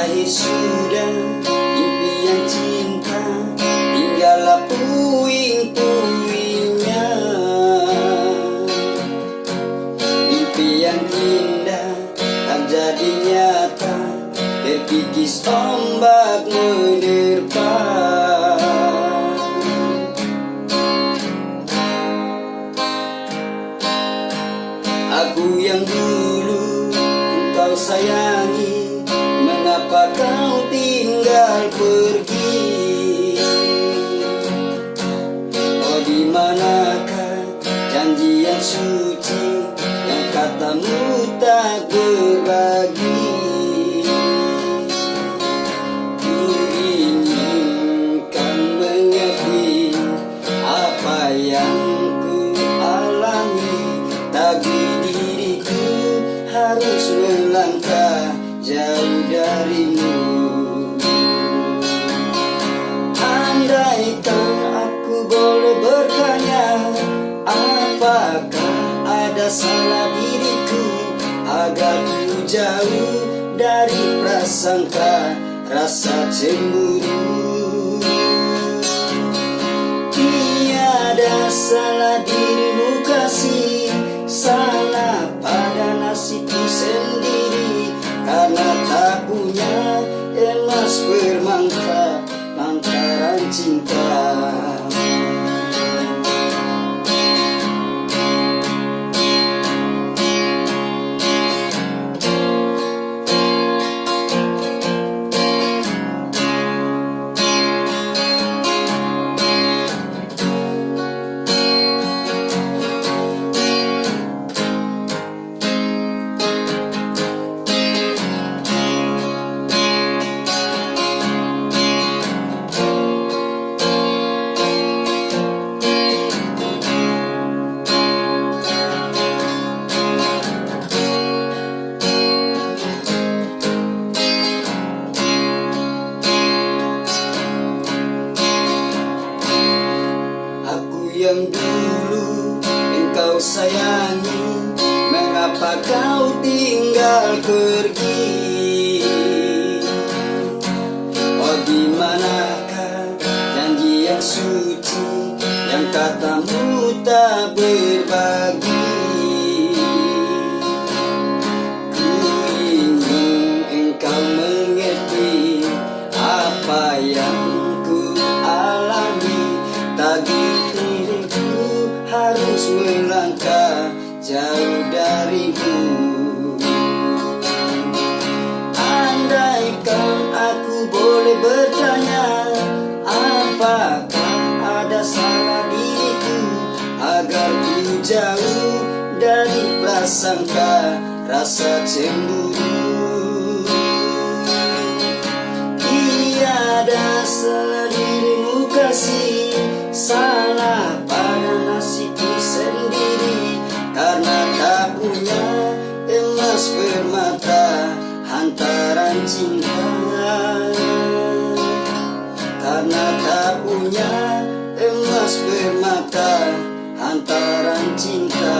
berakhir sudah impian cinta, tinggallah puing-puingnya. Mimpi yang indah tak jadi nyata, terkikis ombak menerpa. Aku yang dulu engkau sayangi, mengapa kau tinggal pergi? Oh, di manakah janji yang suci, yang katamu tak berbagi? Ku inginkan mengerti apa yang ku alami, takdir diriku harus melangkah jauh darimu. Andaikan aku boleh bertanya, apakah ada salah diriku agar ku jauh dari prasangka rasa cemburu? Tiada salah dirimu kasih, salah pada nasibku sendiri, karena tak punya emas permata lantaran cinta. Yang dulu engkau sayangi, mengapa kau tinggal pergi? Oh, di manakah janji yang suci, yang katamu tak berbagi? Ku ingin engkau mengerti apa yang ku alami, takdir harus melangkah jauh darimu. Andaikan aku boleh bertanya, apakah ada salah diriku agar ku jauh dari prasangka rasa cemburu? Tiada salah dirimu kasih, salah pada nasibku sendiri, karena tak punya emas permata hantaran cinta. Karena tak punya emas permata hantaran cinta.